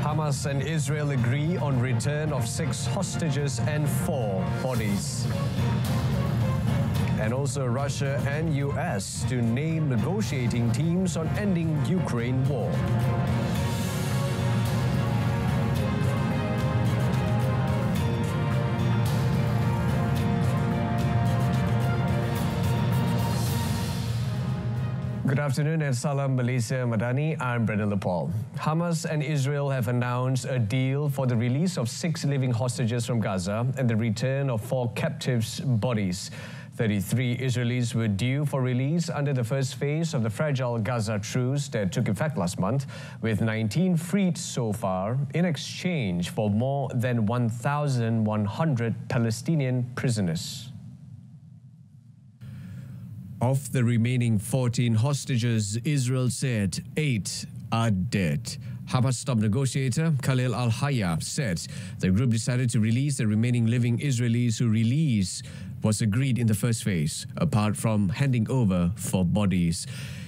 Hamas and Israel agree on return of 6 hostages and 4 bodies. And also Russia and US to name negotiating teams on ending Ukraine war. Good afternoon and Salam Malaysia Madani. I'm Brendan Lepal. Hamas and Israel have announced a deal for the release of 6 living hostages from Gaza and the return of 4 captives' bodies. 33 Israelis were due for release under the first phase of the fragile Gaza truce that took effect last month, with 19 freed so far in exchange for more than 1,100 Palestinian prisoners. Of the remaining 14 hostages, Israel said 8 are dead. Hamas top negotiator Khalil al-Hayya said the group decided to release the remaining living Israelis whose release was agreed in the first phase, apart from handing over 4 bodies.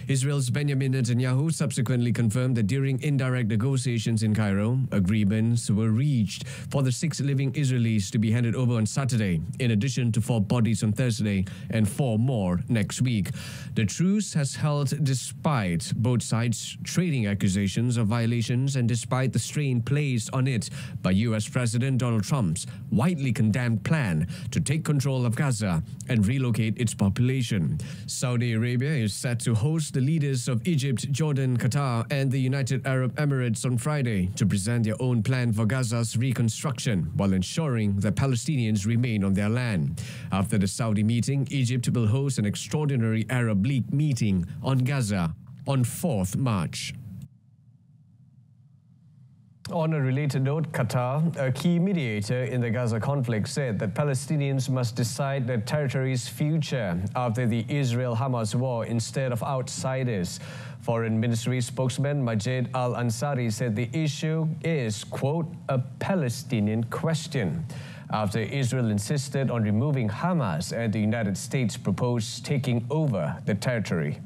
Israel's Benjamin Netanyahu subsequently confirmed that during indirect negotiations in Cairo, agreements were reached for the 6 living Israelis to be handed over on Saturday, in addition to 4 bodies on Thursday and 4 more next week. The truce has held despite both sides' trading accusations of violations and despite the strain placed on it by US President Donald Trump's widely condemned plan to take control of Gaza and relocate its population. Saudi Arabia is set to host the leaders of Egypt, Jordan, Qatar and the United Arab Emirates on Friday to present their own plan for Gaza's reconstruction while ensuring that Palestinians remain on their land. After the Saudi meeting, Egypt will host an extraordinary Arab League meeting on Gaza on 4th March. On a related note, Qatar, a key mediator in the Gaza conflict, said that Palestinians must decide their territory's future after the Israel-Hamas war instead of outsiders. Foreign Ministry spokesman Majid al-Ansari said the issue is, quote, a Palestinian question, after Israel insisted on removing Hamas and the United States proposed taking over the territory.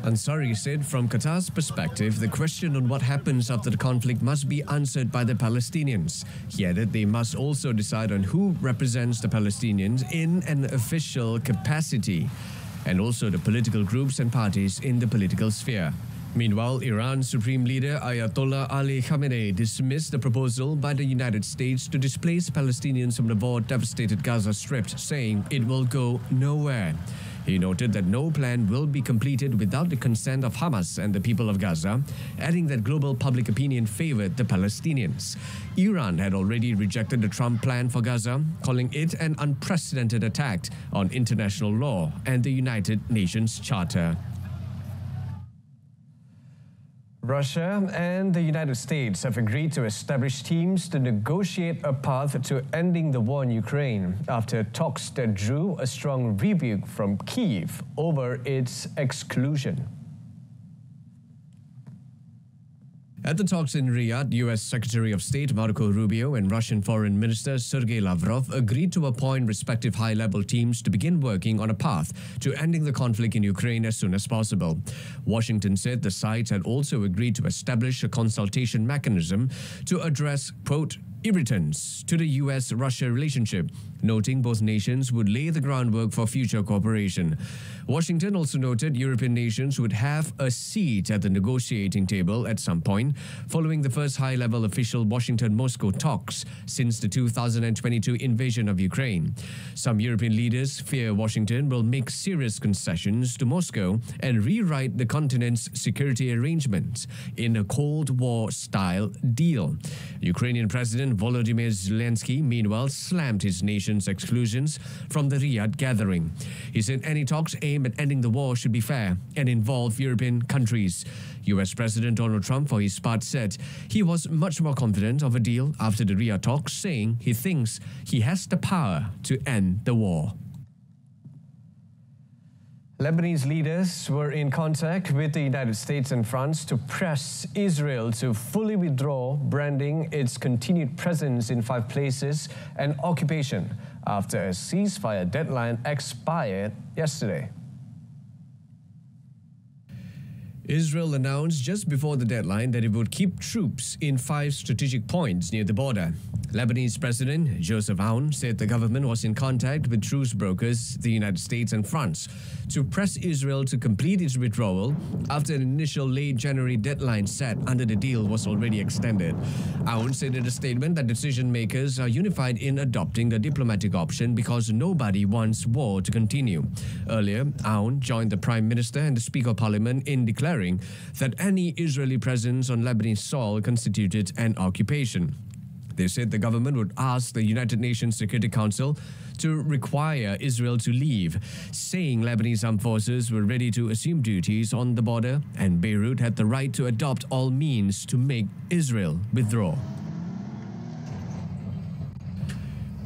Ansari said from Qatar's perspective, the question on what happens after the conflict must be answered by the Palestinians. He added they must also decide on who represents the Palestinians in an official capacity, and also the political groups and parties in the political sphere. Meanwhile, Iran's Supreme Leader Ayatollah Ali Khamenei dismissed the proposal by the United States to displace Palestinians from the war-devastated Gaza Strip, saying it will go nowhere. He noted that no plan will be completed without the consent of Hamas and the people of Gaza, adding that global public opinion favored the Palestinians. Iran had already rejected the Trump plan for Gaza, calling it an unprecedented attack on international law and the United Nations Charter. Russia and the United States have agreed to establish teams to negotiate a path to ending the war in Ukraine after talks that drew a strong rebuke from Kyiv over its exclusion. At the talks in Riyadh, U.S. Secretary of State Marco Rubio and Russian Foreign Minister Sergei Lavrov agreed to appoint respective high-level teams to begin working on a path to ending the conflict in Ukraine as soon as possible. Washington said the sides had also agreed to establish a consultation mechanism to address, quote, irritants to the U.S.-Russia relationship, noting both nations would lay the groundwork for future cooperation. Washington also noted European nations would have a seat at the negotiating table at some point, following the first high-level official Washington-Moscow talks since the 2022 invasion of Ukraine. Some European leaders fear Washington will make serious concessions to Moscow and rewrite the continent's security arrangements in a Cold War-style deal. Ukrainian President Volodymyr Zelensky, meanwhile, slammed his nation's exclusions from the Riyadh gathering. He said any talks aimed at ending the war should be fair and involve European countries. US President Donald Trump, for his part, said he was much more confident of a deal after the Riyadh talks, saying he thinks he has the power to end the war. Lebanese leaders were in contact with the United States and France to press Israel to fully withdraw, branding its continued presence in 5 places and occupation after a ceasefire deadline expired yesterday. Israel announced just before the deadline that it would keep troops in 5 strategic points near the border. Lebanese President Joseph Aoun said the government was in contact with truce brokers, the United States and France, to press Israel to complete its withdrawal after an initial late January deadline set under the deal was already extended. Aoun said in a statement that decision makers are unified in adopting the diplomatic option because nobody wants war to continue. Earlier, Aoun joined the Prime Minister and the Speaker of Parliament in declaring that any Israeli presence on Lebanese soil constituted an occupation. They said the government would ask the United Nations Security Council to require Israel to leave, saying Lebanese armed forces were ready to assume duties on the border and Beirut had the right to adopt all means to make Israel withdraw.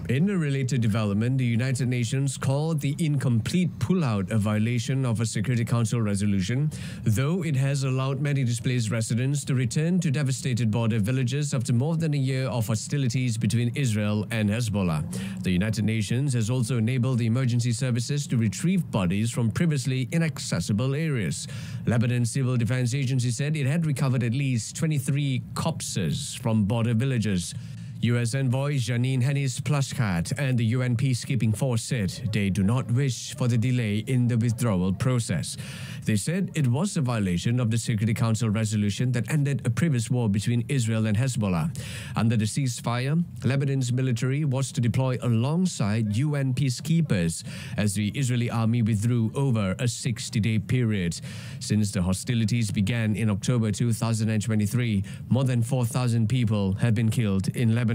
In a related development, the United Nations called the incomplete pullout a violation of a Security Council resolution, though it has allowed many displaced residents to return to devastated border villages after more than a year of hostilities between Israel and Hezbollah. The United Nations has also enabled the emergency services to retrieve bodies from previously inaccessible areas. Lebanon's Civil Defense Agency said it had recovered at least 23 corpses from border villages. U.S. envoy Janine Hennis-Plasschaert and the UN peacekeeping force said they do not wish for the delay in the withdrawal process. They said it was a violation of the Security Council resolution that ended a previous war between Israel and Hezbollah. Under the ceasefire, Lebanon's military was to deploy alongside UN peacekeepers as the Israeli army withdrew over a 60-day period. Since the hostilities began in October 2023, more than 4,000 people have been killed in Lebanon.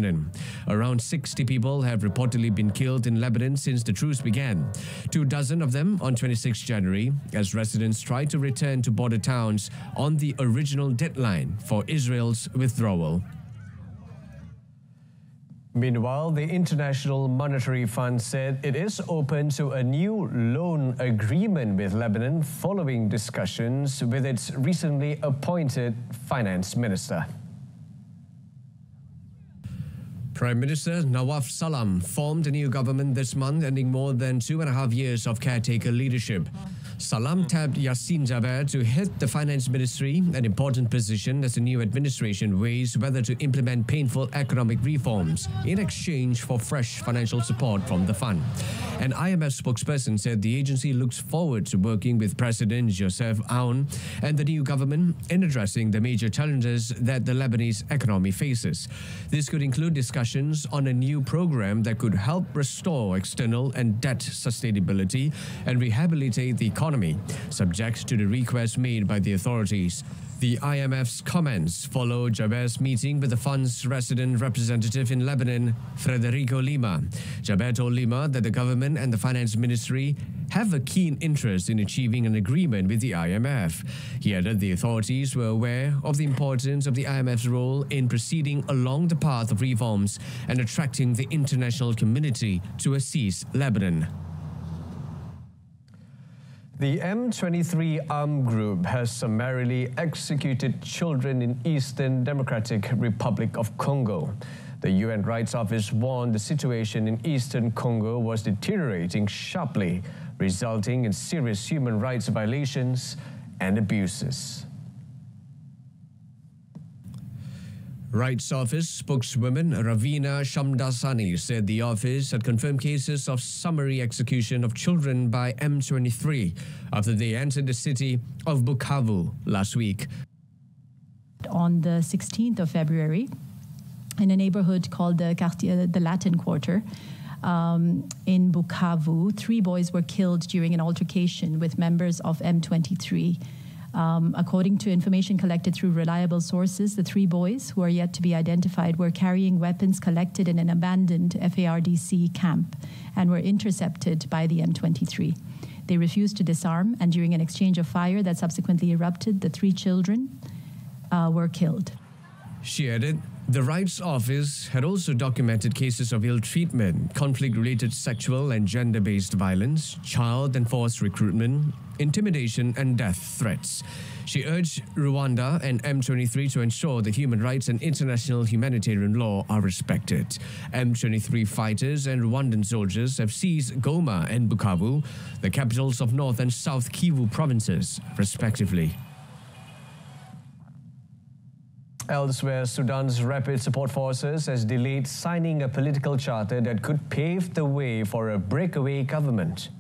Around 60 people have reportedly been killed in Lebanon since the truce began. 24 of them on 26 January, as residents tried to return to border towns on the original deadline for Israel's withdrawal. Meanwhile, the International Monetary Fund said it is open to a new loan agreement with Lebanon following discussions with its recently appointed finance minister. Prime Minister Nawaf Salam formed a new government this month, ending more than 2.5 years of caretaker leadership. Salam tapped Yassin Jaber to head the finance ministry, an important position as the new administration weighs whether to implement painful economic reforms in exchange for fresh financial support from the fund. An IMF spokesperson said the agency looks forward to working with President Joseph Aoun and the new government in addressing the major challenges that the Lebanese economy faces. This could include discussions on a new program that could help restore external and debt sustainability and rehabilitate the economy, subject to the request made by the authorities. The IMF's comments follow Jaber's meeting with the fund's resident representative in Lebanon, Federico Lima. Jaber told Lima that the government and the finance ministry have a keen interest in achieving an agreement with the IMF. He added the authorities were aware of the importance of the IMF's role in proceeding along the path of reforms and attracting the international community to assist Lebanon. The M23 armed group has summarily executed children in Eastern Democratic Republic of Congo. The UN Rights Office warned the situation in Eastern Congo was deteriorating sharply, resulting in serious human rights violations and abuses. Rights Office spokeswoman Ravina Shamdasani said the office had confirmed cases of summary execution of children by M23 after they entered the city of Bukavu last week. On the 16th of February, in a neighborhood called the Latin Quarter, in Bukavu, 3 boys were killed during an altercation with members of M23. According to information collected through reliable sources, the 3 boys, who are yet to be identified, were carrying weapons collected in an abandoned FARDC camp and were intercepted by the M23. They refused to disarm, and during an exchange of fire that subsequently erupted, the 3 children were killed. She added, the Rights Office had also documented cases of ill treatment, conflict-related sexual and gender-based violence, child and forced recruitment, intimidation and death threats. She urged Rwanda and M23 to ensure that human rights and international humanitarian law are respected. M23 fighters and Rwandan soldiers have seized Goma and Bukavu, the capitals of North and South Kivu provinces, respectively. Elsewhere, Sudan's Rapid Support Forces has delayed signing a political charter that could pave the way for a breakaway government.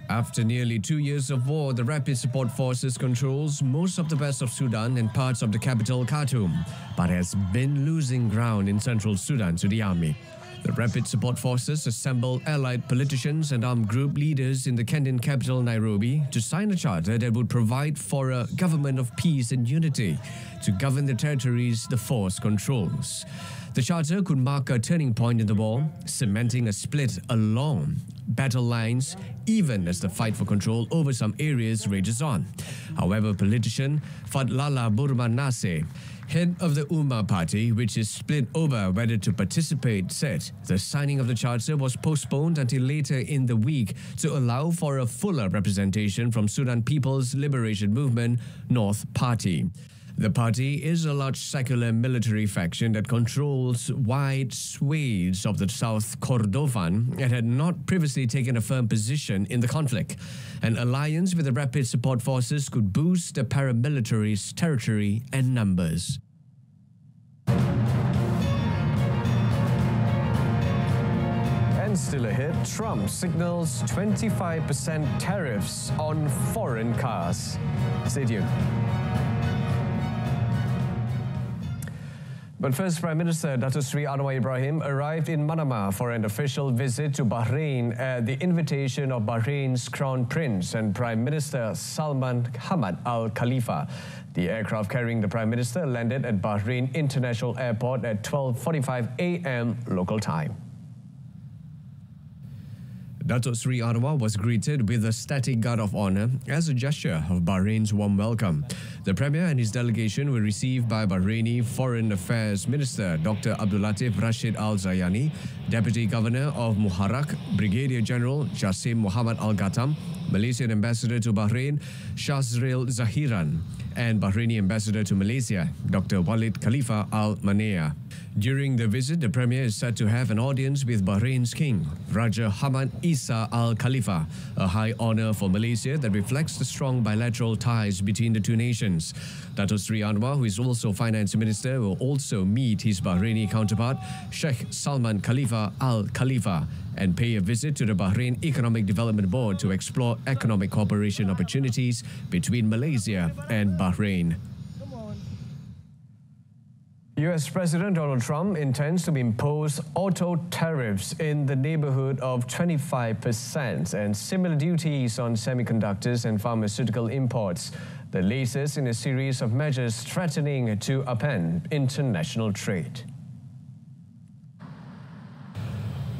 After nearly 2 years of war, the Rapid Support Forces controls most of the west of Sudan and parts of the capital Khartoum, but has been losing ground in central Sudan to the army. The Rapid Support Forces assembled allied politicians and armed group leaders in the Kenyan capital Nairobi to sign a charter that would provide for a government of peace and unity to govern the territories the force controls. The charter could mark a turning point in the war, cementing a split along battle lines, even as the fight for control over some areas rages on. However, politician Fadlala Burman Nasser, head of the Umma party, which is split over whether to participate, said the signing of the charter was postponed until later in the week to allow for a fuller representation from Sudan People's Liberation Movement North Party. The party is a large secular military faction that controls wide swathes of the South Kordofan and had not previously taken a firm position in the conflict. An alliance with the Rapid Support Forces could boost the paramilitary's territory and numbers. And still ahead, Trump signals 25% tariffs on foreign cars. Stay tuned. But first, Prime Minister Datuk Seri Anwar Ibrahim arrived in Manama for an official visit to Bahrain at the invitation of Bahrain's Crown Prince and Prime Minister Salman Hamad Al Khalifa. The aircraft carrying the Prime Minister landed at Bahrain International Airport at 12:45 a.m. local time. Datuk Seri Anwar was greeted with a static guard of honour as a gesture of Bahrain's warm welcome. The Premier and his delegation were received by Bahraini Foreign Affairs Minister Dr. Abdulatif Rashid Al Zayani, Deputy Governor of Muharrak, Brigadier General Jassim Muhammad Al Ghatam, Malaysian Ambassador to Bahrain Shazril Zahiran, and Bahraini Ambassador to Malaysia Dr. Walid Khalifa Al Manea. During the visit, the Premier is said to have an audience with Bahrain's King, Raja Hamad Isa Al Khalifa, a high honour for Malaysia that reflects the strong bilateral ties between the two nations. Datuk Seri Anwar, who is also Finance Minister, will also meet his Bahraini counterpart, Sheikh Salman Khalifa Al Khalifa, and pay a visit to the Bahrain Economic Development Board to explore economic cooperation opportunities between Malaysia and Bahrain. US President Donald Trump intends to impose auto tariffs in the neighborhood of 25% and similar duties on semiconductors and pharmaceutical imports, the latest in a series of measures threatening to upend international trade.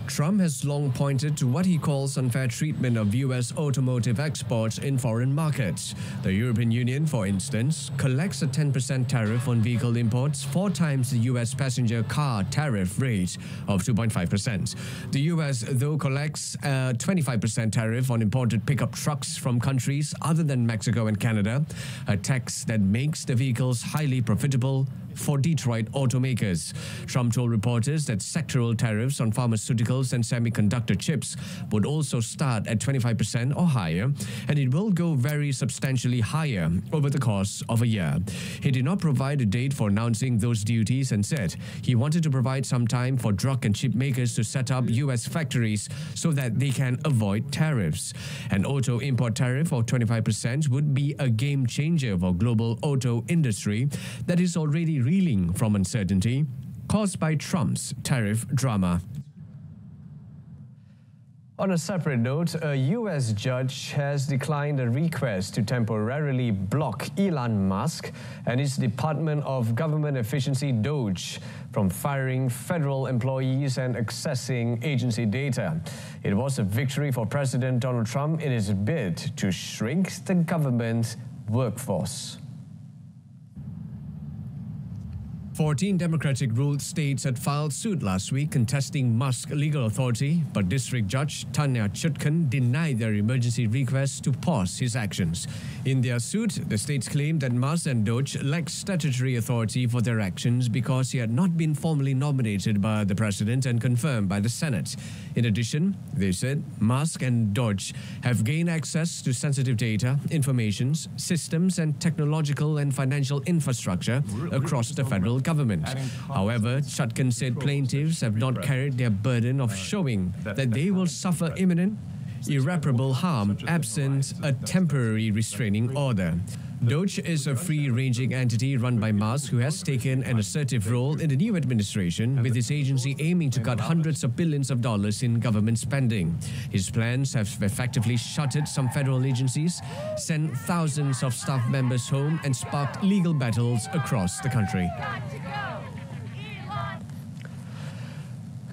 Trump has long pointed to what he calls unfair treatment of US automotive exports in foreign markets. The European Union, for instance, collects a 10% tariff on vehicle imports, 4 times the US passenger car tariff rate of 2.5%. The US, though, collects a 25% tariff on imported pickup trucks from countries other than Mexico and Canada, a tax that makes the vehicles highly profitable for Detroit automakers. Trump told reporters that sectoral tariffs on pharmaceuticals and semiconductor chips would also start at 25% or higher, and it will go very substantially higher over the course of a year. He did not provide a date for announcing those duties and said he wanted to provide some time for drug and chip makers to set up US factories so that they can avoid tariffs. An auto import tariff of 25% would be a game changer for global auto industry that is already reeling from uncertainty caused by Trump's tariff drama. On a separate note, a US judge has declined a request to temporarily block Elon Musk and his Department of Government Efficiency DOGE from firing federal employees and accessing agency data. It was a victory for President Donald Trump in his bid to shrink the government workforce. 14 Democratic-ruled states had filed suit last week contesting Musk's legal authority, but District Judge Tanya Chutkan denied their emergency request to pause his actions. In their suit, the states claimed that Musk and Doge lacked statutory authority for their actions because he had not been formally nominated by the president and confirmed by the Senate. In addition, they said Musk and Doge have gained access to sensitive data, informations, systems and technological and financial infrastructure across the federal government. However, Chutkan said plaintiffs have not carried their burden of showing that they will suffer imminent, irreparable harm absent a temporary restraining order. Doge is a free-ranging entity run by Musk who has taken an assertive role in the new administration, with his agency aiming to cut hundreds of billions of dollars in government spending. His plans have effectively shuttered some federal agencies, sent thousands of staff members home and sparked legal battles across the country.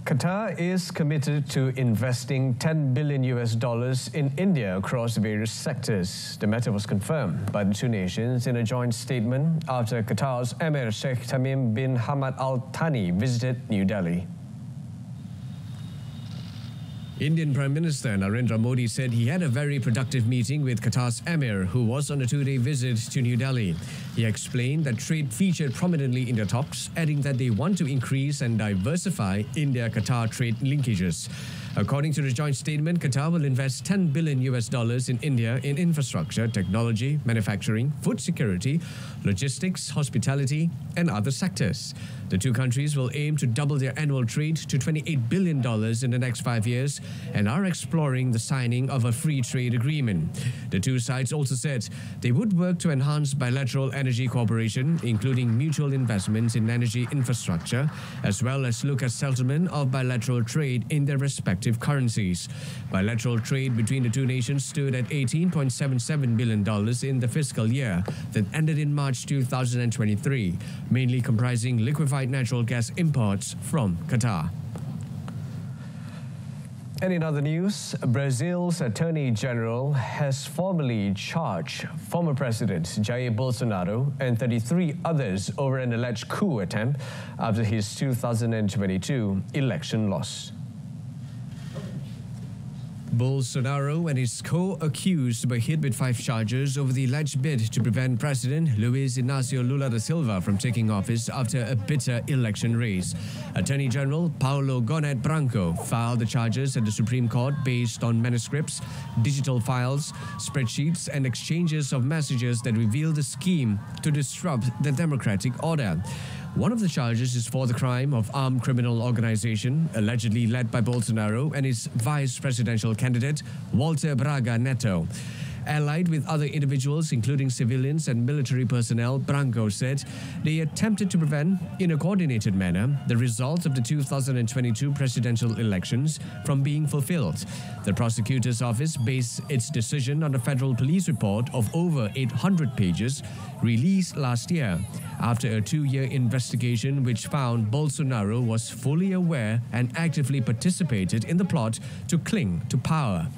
Qatar is committed to investing $10 billion in India across various sectors. The matter was confirmed by the two nations in a joint statement after Qatar's Emir Sheikh Tamim bin Hamad Al Thani visited New Delhi. Indian Prime Minister Narendra Modi said he had a very productive meeting with Qatar's Emir, who was on a two-day visit to New Delhi. He explained that trade featured prominently in the talks, adding that they want to increase and diversify India-Qatar trade linkages. According to the joint statement, Qatar will invest $10 billion in India in infrastructure, technology, manufacturing, food security, logistics, hospitality, and other sectors. The two countries will aim to double their annual trade to $28 billion in the next 5 years and are exploring the signing of a free trade agreement. The two sides also said they would work to enhance bilateral energy cooperation, including mutual investments in energy infrastructure, as well as look at settlement of bilateral trade in their respective currencies. Bilateral trade between the two nations stood at $18.77 billion in the fiscal year that ended in March 2023, mainly comprising liquefied natural gas imports from Qatar. And in other news, Brazil's Attorney General has formally charged former President Jair Bolsonaro and 33 others over an alleged coup attempt after his 2022 election loss. Bolsonaro and his co-accused were hit with 5 charges over the alleged bid to prevent President Luiz Inácio Lula da Silva from taking office after a bitter election race. Attorney General Paulo Gonet Branco filed the charges at the Supreme Court based on manuscripts, digital files, spreadsheets, and exchanges of messages that reveal the scheme to disrupt the democratic order. One of the charges is for the crime of armed criminal organization, allegedly led by Bolsonaro and his vice presidential candidate, Walter Braga Neto. Allied with other individuals, including civilians and military personnel, Branco said they attempted to prevent, in a coordinated manner, the results of the 2022 presidential elections from being fulfilled. The prosecutor's office based its decision on a federal police report of over 800 pages released last year, after a 2-year investigation which found Bolsonaro was fully aware and actively participated in the plot to cling to power.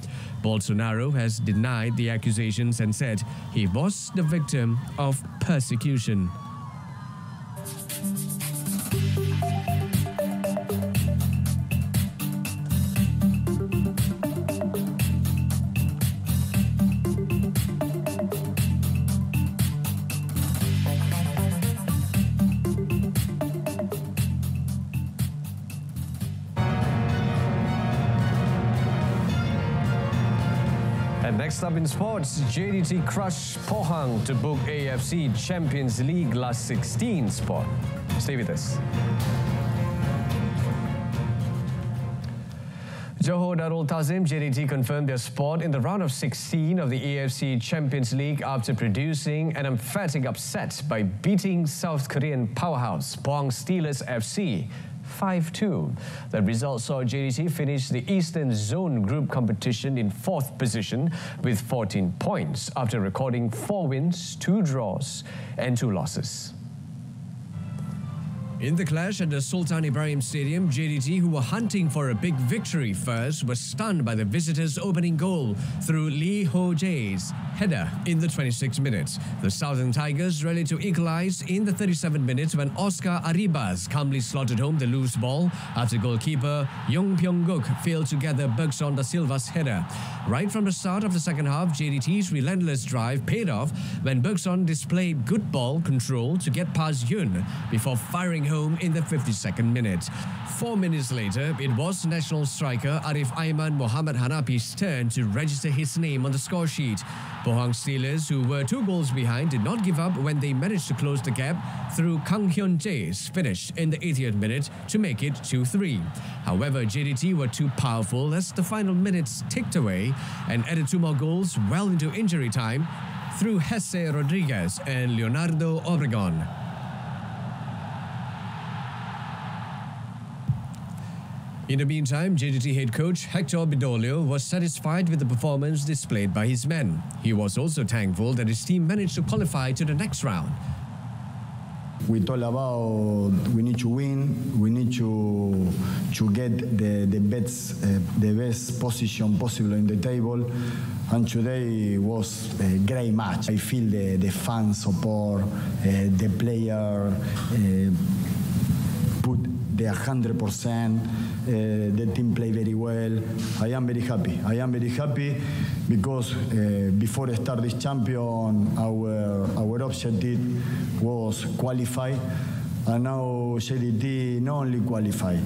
Bolsonaro has denied the accusations and said he was the victim of persecution. Next up in sports, JDT crushed Pohang to book AFC Champions League last 16 spot. Stay with us. Johor Darul Tazim JDT confirmed their spot in the round of 16 of the AFC Champions League after producing an emphatic upset by beating South Korean powerhouse Pohang Steelers FC 5-2. The result saw JDT finish the Eastern Zone Group competition in 4th position with 14 points after recording 4 wins, 2 draws and 2 losses. In the clash at the Sultan Ibrahim Stadium, JDT, who were hunting for a big victory first, were stunned by the visitors' opening goal through Lee Ho Jae's header in the 26th minute. The Southern Tigers rallied to equalize in the 37th minute when Oscar Arribas calmly slotted home the loose ball after goalkeeper Yong Pyong-guk failed to gather Bergson da Silva's header. Right from the start of the second half, JDT's relentless drive paid off when Bergson displayed good ball control to get past Yun before firing home in the 52nd minute. 4 minutes later, it was national striker Arif Aiman Mohamed Hanapi's turn to register his name on the score sheet. Pohang Steelers, who were 2 goals behind, did not give up when they managed to close the gap through Kang Hyun Jae's finish in the 80th minute to make it 2-3. However, JDT were too powerful as the final minutes ticked away and added 2 more goals well into injury time through Jesse Rodriguez and Leonardo Obregon. In the meantime, JDT head coach Hector Bidolio was satisfied with the performance displayed by his men. He was also thankful that his team managed to qualify to the next round. We talk about we need to win. We need to get the best position possible in the table. And today was a great match. I feel the fan support, the player put the 100%. The team played very well. I am very happy. I am very happy because before I start this champion, our objective was qualify. And now JDT not only qualify,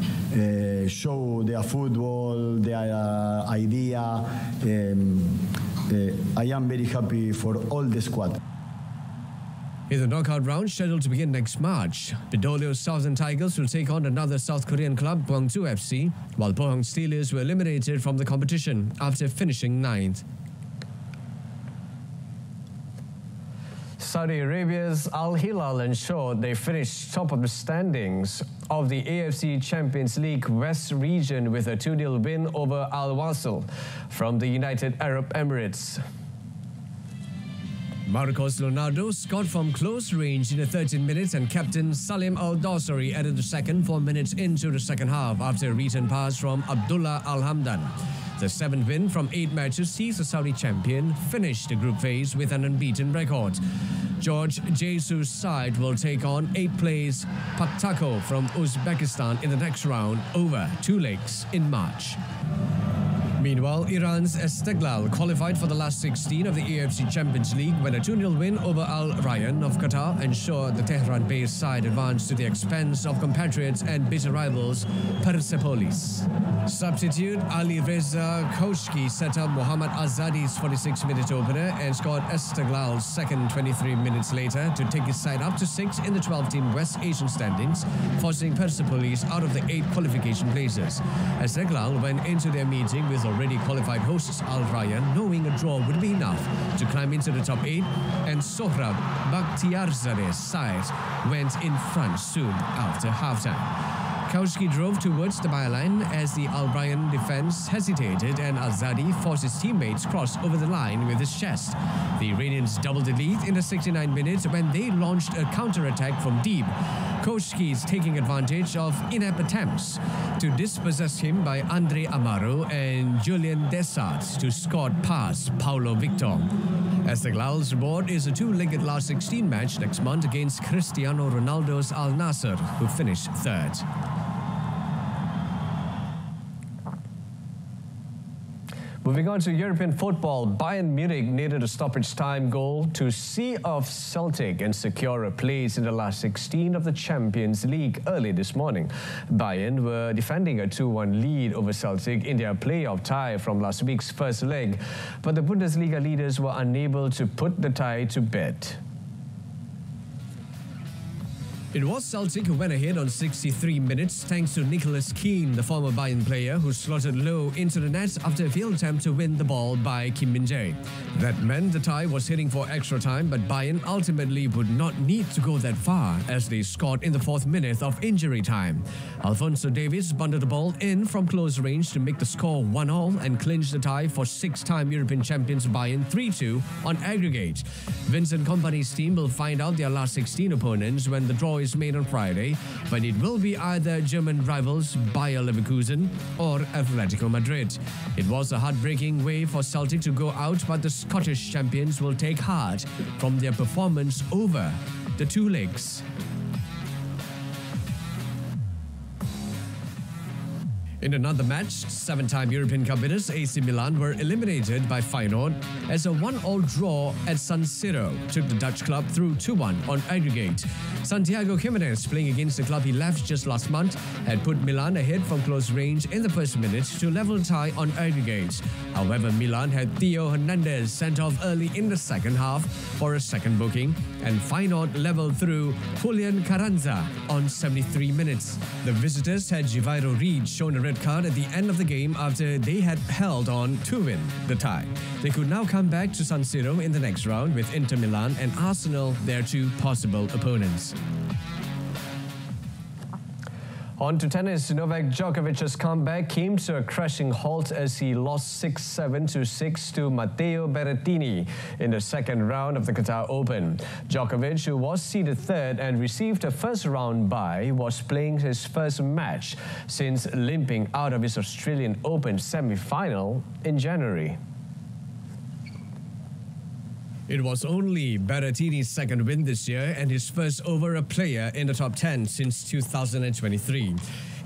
show their football, their idea. I am very happy for all the squad. In the knockout round scheduled to begin next March, Bidolio's Southern Tigers will take on another South Korean club, Gwangju FC, while Pohang Steelers were eliminated from the competition after finishing 9th. Saudi Arabia's Al Hilal ensured they finished top of the standings of the AFC Champions League West region with a 2-0 win over Al Wasl from the United Arab Emirates. Marcos Leonardo scored from close range in the 13th minute and captain Salim Al-Dawsari added the second 4 minutes into the second half after a return pass from Abdullah Al-Hamdan. The 7th win from 8 matches sees the Saudi champion finish the group phase with an unbeaten record. George Jesus' side will take on 8th place Paktako from Uzbekistan in the next round over 2 legs in March. Meanwhile, Iran's Esteglal qualified for the last 16 of the AFC Champions League when a 2-0 win over Al Rayyan of Qatar ensured the Tehran-based side advanced to the expense of compatriots and bitter rivals Persepolis. Substitute Ali Reza Kaushki set up Mohammad Azadi's 46-minute opener and scored Esteglal's second 23 minutes later to take his side up to 6 in the 12-team West Asian standings, forcing Persepolis out of the 8 qualification places. Esteglal went into their meeting with already qualified hosts Al Rayyan, knowing a draw would be enough to climb into the top 8, and Sohrab Bakhtiarzade's side went in front soon after halftime. Kaushki drove towards the byline as the Al Rayyan defense hesitated and Azadi forced his teammates cross over the line with his chest. The Iranians doubled the lead in the 69 minutes when they launched a counter-attack from deep. Kaushki's taking advantage of inept attempts to dispossess him by Andre Amaro and Julian Desart to score past Paulo Victor. Esteglal's board is a 2-legged last 16 match next month against Cristiano Ronaldo's Al Nassr, who finished 3rd. Moving on to European football, Bayern Munich needed a stoppage time goal to see off Celtic and secure a place in the last 16 of the Champions League early this morning. Bayern were defending a 2-1 lead over Celtic in their playoff tie from last week's first leg, but the Bundesliga leaders were unable to put the tie to bed. It was Celtic who went ahead on 63 minutes thanks to Nicholas Keane, the former Bayern player who slotted low into the net after a failed attempt to win the ball by Kim Min-jae. That meant the tie was heading for extra time, but Bayern ultimately would not need to go that far as they scored in the 4th minute of injury time. Alphonso Davies bunted the ball in from close range to make the score 1-1 and clinch the tie for 6-time European champions Bayern 3-2 on aggregate. Vincent Kompany's team will find out their last 16 opponents when the draw is choice made on Friday, but it will be either German rivals Bayer Leverkusen or Atletico Madrid. It was a heartbreaking way for Celtic to go out, but the Scottish champions will take heart from their performance over the two legs. In another match, seven-time European Cup winners AC Milan were eliminated by Feyenoord as a 1-1 draw at San Siro took the Dutch club through 2-1 on aggregate. Santiago Jimenez, playing against the club he left just last month, had put Milan ahead from close range in the first minute to level tie on aggregate. However, Milan had Theo Hernandez sent off early in the second half for a second booking, and Feyenoord leveled through Julian Carranza on 73 minutes. The visitors had Givairo Reed shown a red card at the end of the game after they had held on to win the tie. They could now come back to San Siro in the next round with Inter Milan and Arsenal their two possible opponents. On to tennis, Novak Djokovic's comeback came to a crushing halt as he lost 6-7 to 6 to Matteo Berrettini in the second round of the Qatar Open. Djokovic, who was seeded third and received a first-round bye, was playing his first match since limping out of his Australian Open semi-final in January. It was only Berrettini's second win this year and his first over a player in the top 10 since 2023.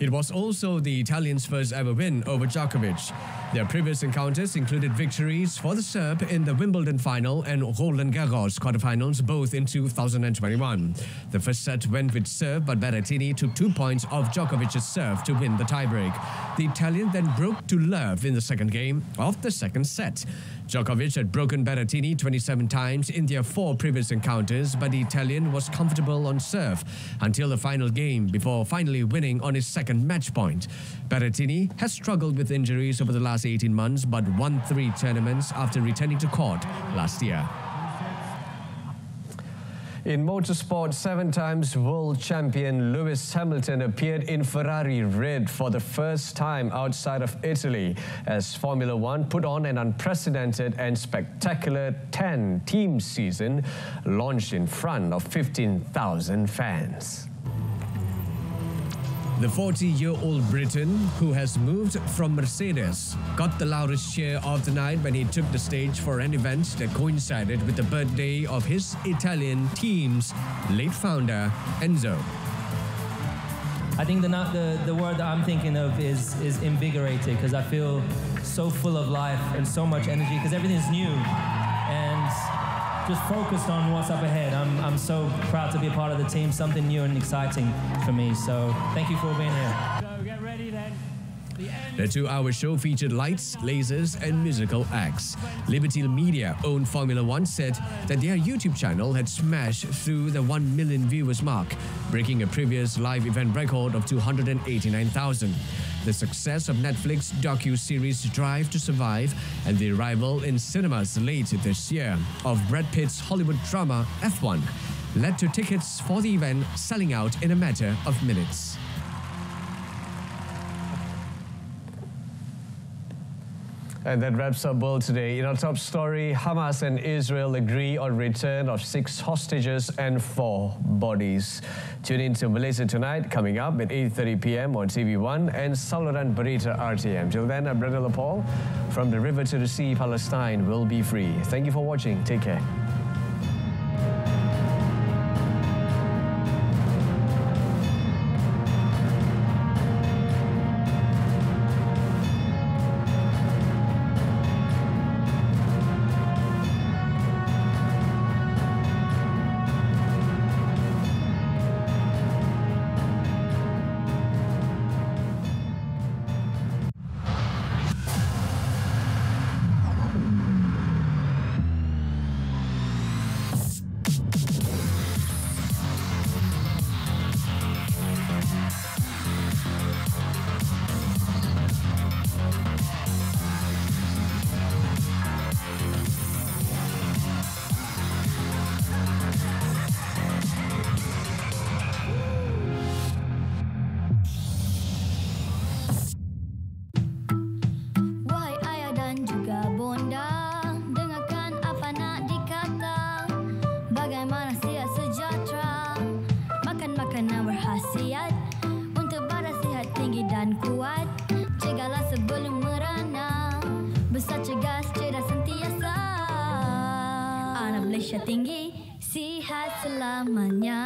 It was also the Italians' first ever win over Djokovic. Their previous encounters included victories for the Serb in the Wimbledon final and Roland Garros quarterfinals, both in 2021. The first set went with serve, but Berrettini took 2 points off Djokovic's serve to win the tiebreak. The Italian then broke to love in the second game of the second set. Djokovic had broken Berrettini 27 times in their 4 previous encounters, but the Italian was comfortable on serve until the final game before finally winning on his second match point. Berrettini has struggled with injuries over the last 18 months but won 3 tournaments after returning to court last year. In motorsport, 7 times world champion Lewis Hamilton appeared in Ferrari red for the first time outside of Italy as Formula One put on an unprecedented and spectacular 10-team season launched in front of 15,000 fans. The 40-year-old Briton, who has moved from Mercedes, got the loudest cheer of the night when he took the stage for an event that coincided with the birthday of his Italian team's late founder, Enzo. I think the word that I'm thinking of is invigorated, because I feel so full of life and so much energy because everything's new and just focused on what's up ahead. I'm so proud to be a part of the team, something new and exciting for me. So thank you for being here. So get ready then. The 2-hour show featured lights, lasers, and musical acts. Liberty Media-owned Formula One said that their YouTube channel had smashed through the 1 million viewers mark, breaking a previous live event record of 289,000. The success of Netflix docu-series Drive to Survive and the arrival in cinemas late this year of Brad Pitt's Hollywood drama F1 led to tickets for the event selling out in a matter of minutes. And that wraps up World Today. In our top story, Hamas and Israel agree on return of 6 hostages and 4 bodies. Tune in to Malaysia Tonight, coming up at 8:30 p.m. on TV1 and Saluran Berita RTM. Till then, I'm Brendan Lepol. From the river to the sea, Palestine will be free. Thank you for watching. Take care. tinggi dan kuat, cegahlah sebelum merana, besar cergas cerdas sentiasa. Anak Malaysia tinggi, sihat selamanya.